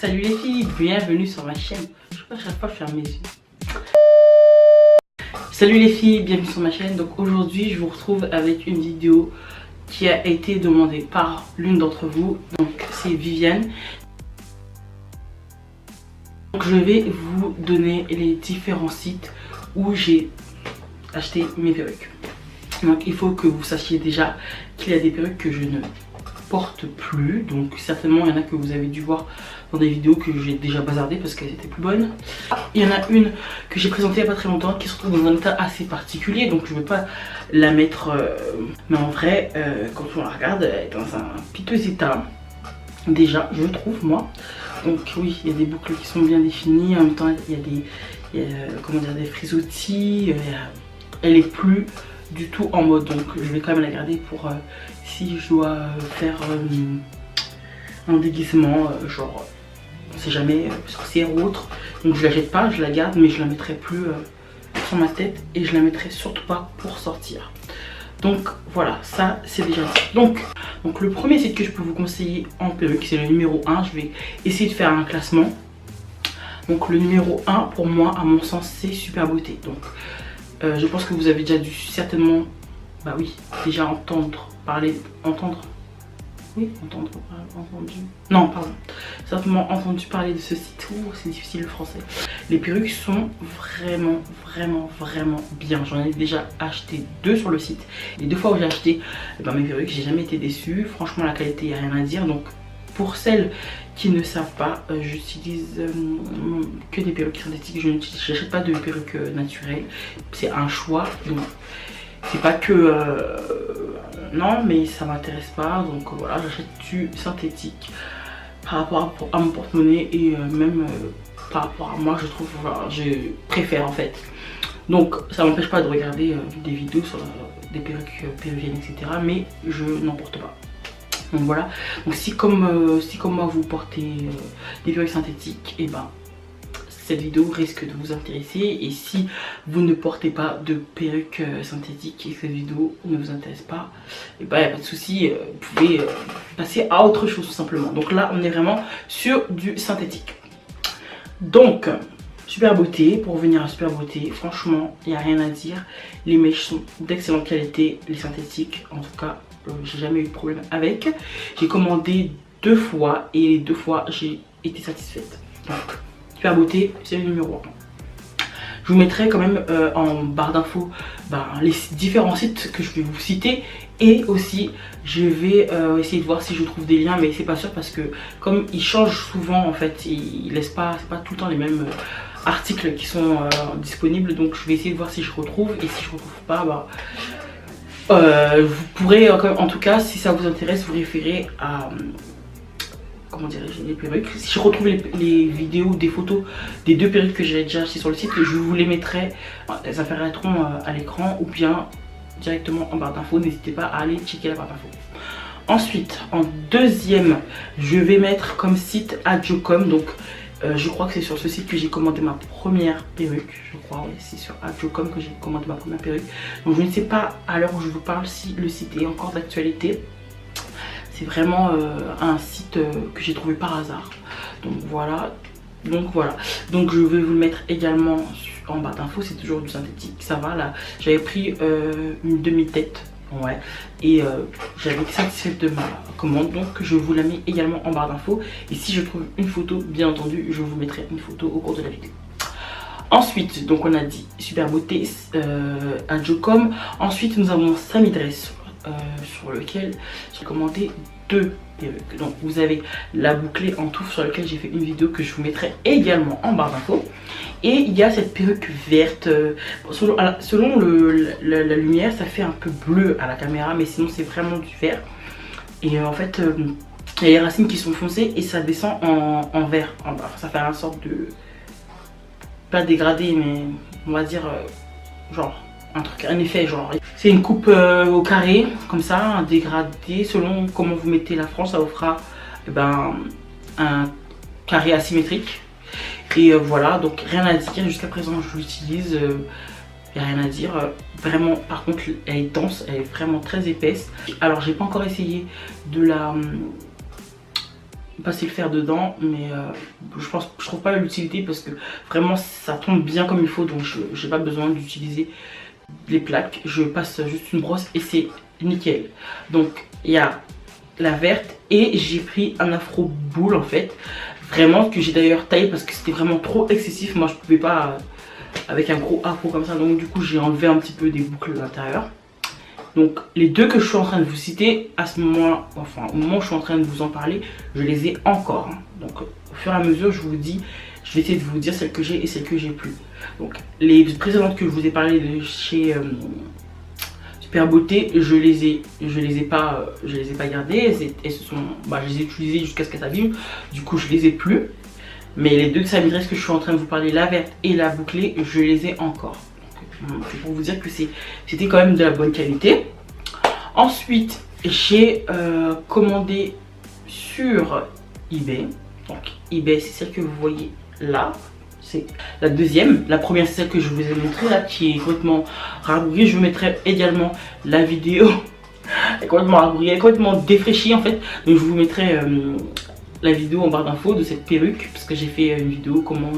Salut les filles, bienvenue sur ma chaîne. Je sais pas, à chaque fois je ferme mes yeux. Salut les filles, bienvenue sur ma chaîne. Donc aujourd'hui je vous retrouve avec une vidéo qui a été demandée par l'une d'entre vous. Donc c'est Viviane. Donc je vais vous donner les différents sites où j'ai acheté mes perruques. Donc il faut que vous sachiez déjà qu'il y a des perruques que je ne porte plus. Donc certainement il y en a que vous avez dû voir dans des vidéos que j'ai déjà bazardées parce qu'elles étaient plus bonnes. Il y en a une que j'ai présentée il n'y a pas très longtemps qui se trouve dans un état assez particulier, donc je ne vais pas la mettre mais en vrai quand on la regarde elle est dans un piteux état déjà, je trouve moi. Donc oui, il y a des boucles qui sont bien définies, en même temps il y a comment dire, des frisottis, elle est plus du tout en mode, donc je vais quand même la garder pour si je dois faire un déguisement genre on sait jamais, sorcière ou autre. Donc je la jette pas, je la garde, mais je la mettrai plus sur ma tête et je la mettrai surtout pas pour sortir. Donc voilà, ça c'est déjà dit. Donc le premier site que je peux vous conseiller en perruque, c'est le numéro 1. Je vais essayer de faire un classement. Donc le numéro 1 pour moi, à mon sens, c'est Super Beauté. Donc je pense que vous avez déjà dû certainement, bah oui, déjà entendu. Non, pardon. Certainement entendu parler de ce site. Ouh, c'est difficile le français. Les perruques sont vraiment bien. J'en ai déjà acheté 2 sur le site. Les 2 fois où j'ai acheté mes perruques, j'ai jamais été déçue. Franchement, la qualité, il n'y a rien à dire. Donc, pour celles qui ne savent pas, j'utilise que des perruques synthétiques. Je n'achète pas de perruques naturelles. C'est un choix. Donc, c'est pas que non, mais ça m'intéresse pas, donc voilà, j'achète du synthétique par rapport à mon porte-monnaie et même par rapport à moi, je trouve, voilà, je préfère en fait. Donc ça m'empêche pas de regarder des vidéos sur des perruques péruviennes, etc. mais je n'en porte pas. Donc voilà, donc si comme moi vous portez des perruques synthétiques, et ben cette vidéo risque de vous intéresser, et si vous ne portez pas de perruque synthétique et que cette vidéo ne vous intéresse pas, et bah, y a pas de souci, vous pouvez passer à autre chose tout simplement. Donc là on est vraiment sur du synthétique. Donc Super Beauté, pour revenir à Super Beauté, franchement il n'y a rien à dire, les mèches sont d'excellente qualité, les synthétiques en tout cas j'ai jamais eu de problème avec. J'ai commandé 2 fois et les 2 fois j'ai été satisfaite. Donc Super Beauté, c'est le numéro 1. Je vous mettrai quand même en barre d'infos les différents sites que je vais vous citer. Et aussi, je vais essayer de voir si je trouve des liens. Mais c'est pas sûr parce que comme ils changent souvent en fait, ils laissent pas, c'est pas tout le temps les mêmes articles qui sont disponibles. Donc je vais essayer de voir si je retrouve. Et si je retrouve pas, vous pourrez en tout cas, si ça vous intéresse, vous référer à... comment dirais-je, les perruques. Si je retrouve les vidéos, des photos des 2 perruques que j'ai déjà achetées sur le site, je vous les mettrai, elles apparaîtront à l'écran ou bien directement en barre d'infos. N'hésitez pas à aller checker la barre d'infos. Ensuite, en deuxième, je vais mettre comme site Adjocom. Donc je crois que c'est sur ce site que j'ai commandé ma première perruque. Je crois, oui, c'est sur Adjocom que j'ai commandé ma première perruque. Donc je ne sais pas à l'heure où je vous parle si le site est encore d'actualité. C'est vraiment un site que j'ai trouvé par hasard. Donc voilà. Donc je vais vous le mettre également en barre d'infos. C'est toujours du synthétique. Ça va là. J'avais pris une demi-tête. Ouais. Et j'avais été satisfaite de ma commande. Donc je vous la mets également en barre d'infos. Et si je trouve une photo, bien entendu, je vous mettrai une photo au cours de la vidéo. Ensuite, donc on a dit Super Beauté, Adjocom. Ensuite nous avons Samy Dress. Sur lequel j'ai commandé 2 perruques. Donc vous avez la bouclée en touffe sur laquelle j'ai fait une vidéo que je vous mettrai également en barre d'infos. Et il y a cette perruque verte. Selon la lumière, ça fait un peu bleu à la caméra, mais sinon c'est vraiment du vert. Et en fait, il y a les racines qui sont foncées et ça descend en vert en bas. Ça fait une sorte de... pas dégradé, mais on va dire genre... un effet genre, c'est une coupe au carré comme ça, un dégradé. Selon comment vous mettez la frange, ça vous fera un carré asymétrique. Et voilà, donc rien à dire, jusqu'à présent je l'utilise, il n'y a rien à dire. Vraiment, par contre elle est dense, elle est vraiment très épaisse. Alors j'ai pas encore essayé de la passer le fer dedans, mais je trouve pas l'utilité parce que vraiment ça tombe bien comme il faut, donc j'ai pas besoin d'utiliser les plaques. Je passe juste une brosse et c'est nickel. Donc il y a la verte et j'ai pris un afro boule en fait, vraiment, que j'ai d'ailleurs taillé parce que c'était vraiment trop excessif. Moi je pouvais pas avec un gros afro comme ça, donc du coup j'ai enlevé un petit peu des boucles à l'intérieur. Donc les deux que je suis en train de vous citer à ce moment, enfin au moment où je suis en train de vous en parler, je les ai encore. Donc au fur et à mesure je vous dis, je vais essayer de vous dire celles que j'ai et celles que j'ai plus. Donc les précédentes que je vous ai parlé de chez Super Beauté, je les ai pas gardées. Elles se sont, je les ai utilisées jusqu'à ce qu'elles s'abîment. Du coup je les ai plus. Mais les deux de Sammy Dress que je suis en train de vous parler, la verte et la bouclée, je les ai encore. C'est pour vous dire que c'était quand même de la bonne qualité. Ensuite, j'ai commandé sur eBay. Donc eBay, c'est celle que vous voyez là. C'est la deuxième. La première, c'est celle que je vous ai montrée là, qui est complètement rabougrie. Je vous mettrai également la vidéo. Elle est complètement rabougrie, elle est complètement défraîchie en fait. Donc je vous mettrai la vidéo en barre d'infos de cette perruque, parce que j'ai fait une vidéo comment...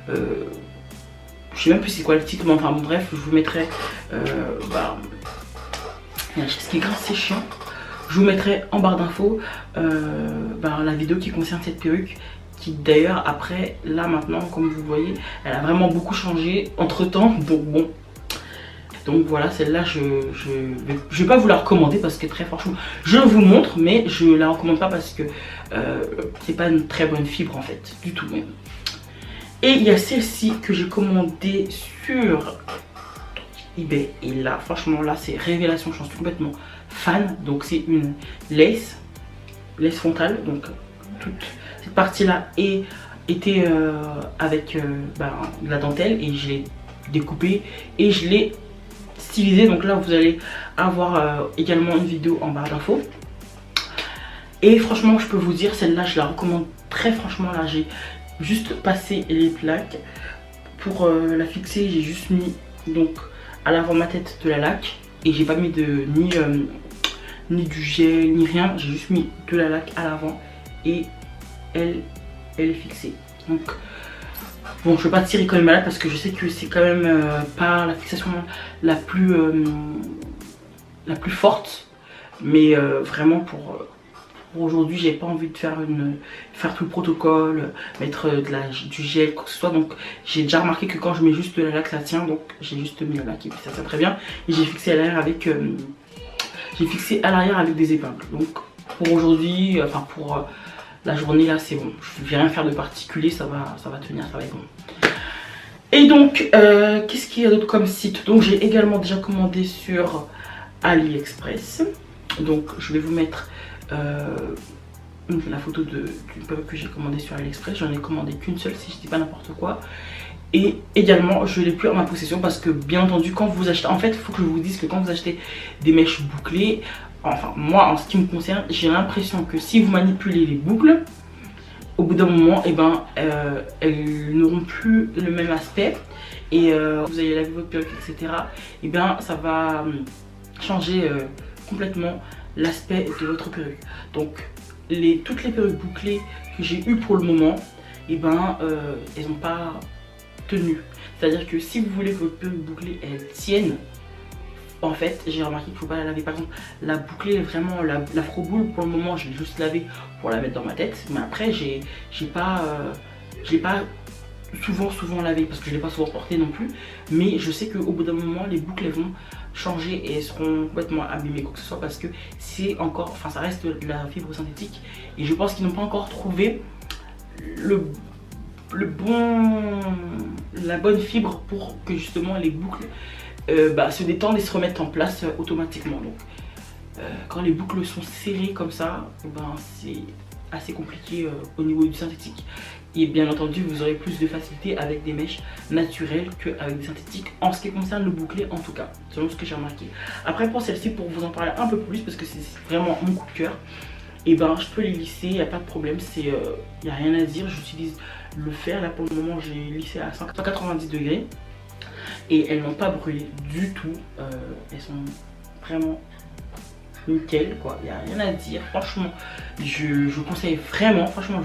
je sais même plus c'est quoi le titre, mais enfin bon bref, je vous mettrai ce qui est grave, c'est chiant. Je vous mettrai en barre d'infos la vidéo qui concerne cette perruque, qui d'ailleurs après, là maintenant, comme vous voyez, elle a vraiment beaucoup changé entre temps, donc bon. Donc voilà, celle-là, je vais pas vous la recommander parce que très franchement, je vous montre, mais je la recommande pas parce que c'est pas une très bonne fibre en fait, du tout même. Et il y a celle-ci que j'ai commandée sur eBay. Et là, franchement, là, c'est révélation. Je suis complètement fan. Donc, c'est une lace frontale. Donc, toute cette partie-là était avec de la dentelle. Et je l'ai découpée et je l'ai stylisée. Donc là, vous allez avoir également une vidéo en barre d'infos. Et franchement, je peux vous dire, celle-là, je la recommande très franchement. Là, j'ai juste passé les plaques. Pour la fixer, j'ai juste mis donc à l'avant de ma tête de la laque. Et j'ai pas mis ni du gel ni rien. J'ai juste mis de la laque à l'avant. Et elle est fixée. Donc bon, je vais pas tirer quand même malade parce que je sais que c'est quand même pas la fixation la plus forte. Mais vraiment pour aujourd'hui, j'ai pas envie de faire tout le protocole, mettre du gel, quoi que ce soit. Donc j'ai déjà remarqué que quand je mets juste de la laque, ça tient. Donc j'ai juste mis la laque et puis ça tient très bien. Et j'ai fixé à l'arrière avec des épingles. Donc pour aujourd'hui, enfin pour la journée là, c'est bon. Je vais rien faire de particulier, ça va tenir, ça va être bon. Et donc qu'est-ce qu'il y a d'autre comme site? Donc j'ai également déjà commandé sur AliExpress. Donc je vais vous mettre la photo d'une perruque que j'ai commandée sur AliExpress. J'en ai commandé qu'une seule, si je dis pas n'importe quoi. Et également je l'ai plus en ma possession parce que bien entendu quand vous achetez, en fait il faut que je vous dise que quand vous achetez des mèches bouclées, enfin moi en ce qui me concerne, j'ai l'impression que si vous manipulez les boucles, au bout d'un moment elles n'auront plus le même aspect. Et vous allez laver votre perruque, etc. Et bien ça va changer complètement l'aspect de votre perruque. Donc toutes les perruques bouclées que j'ai eues pour le moment, elles n'ont pas tenu. C'est à dire que si vous voulez que votre perruque bouclée elle tienne, en fait j'ai remarqué qu'il ne faut pas la laver. Par exemple la bouclée, vraiment l'afro boule, pour le moment je l'ai juste lavée pour la mettre dans ma tête, mais après j'ai pas souvent lavé parce que je l'ai pas souvent porté non plus. Mais je sais qu'au bout d'un moment les boucles elles vont changer et elles seront complètement abîmées, quoi que ce soit, parce que c'est encore, enfin ça reste de la fibre synthétique. Et je pense qu'ils n'ont pas encore trouvé la bonne fibre pour que justement les boucles se détendent et se remettent en place automatiquement. Donc quand les boucles sont serrées comme ça, c'est assez compliqué au niveau du synthétique. Et bien entendu vous aurez plus de facilité avec des mèches naturelles qu'avec des synthétiques, en ce qui concerne le bouclé en tout cas, selon ce que j'ai remarqué. Après pour celle-ci, pour vous en parler un peu plus parce que c'est vraiment mon coup de cœur, et je peux les lisser, il n'y a pas de problème, il n'y a rien à dire. J'utilise le fer, là pour le moment j'ai lissé à 190 degrés et elles n'ont pas brûlé du tout. Elles sont vraiment nickel quoi, il n'y a rien à dire. Franchement, je vous conseille vraiment. Franchement,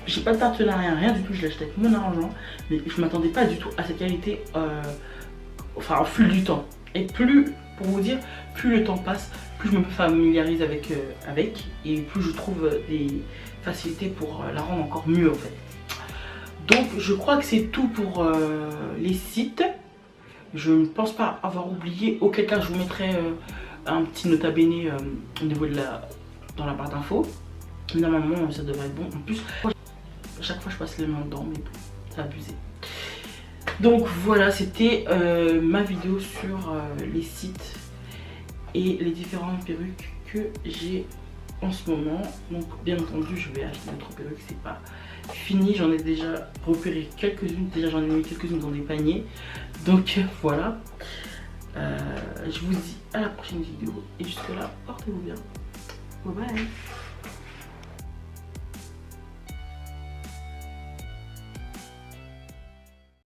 j'ai pas de partenariat, rien du tout, je l'achète avec mon argent. Mais je m'attendais pas du tout à cette qualité, enfin au fil du temps. Et plus, pour vous dire, plus le temps passe, plus je me familiarise avec, et plus je trouve des facilités pour la rendre encore mieux en fait. Donc je crois que c'est tout pour les sites. Je ne pense pas avoir oublié, auquel cas je vous mettrai un petit nota bene au niveau de dans la barre d'infos. Normalement ça devrait être bon. En plus, à chaque fois je passe les mains dedans, mais bon, c'est abusé. Donc voilà, c'était ma vidéo sur les sites et les différentes perruques que j'ai en ce moment. Donc bien entendu je vais acheter d'autres perruques, c'est pas fini, j'en ai déjà repéré quelques-unes, déjà j'en ai mis quelques-unes dans des paniers. Donc voilà, je vous dis à la prochaine vidéo et jusque là portez-vous bien, bye bye.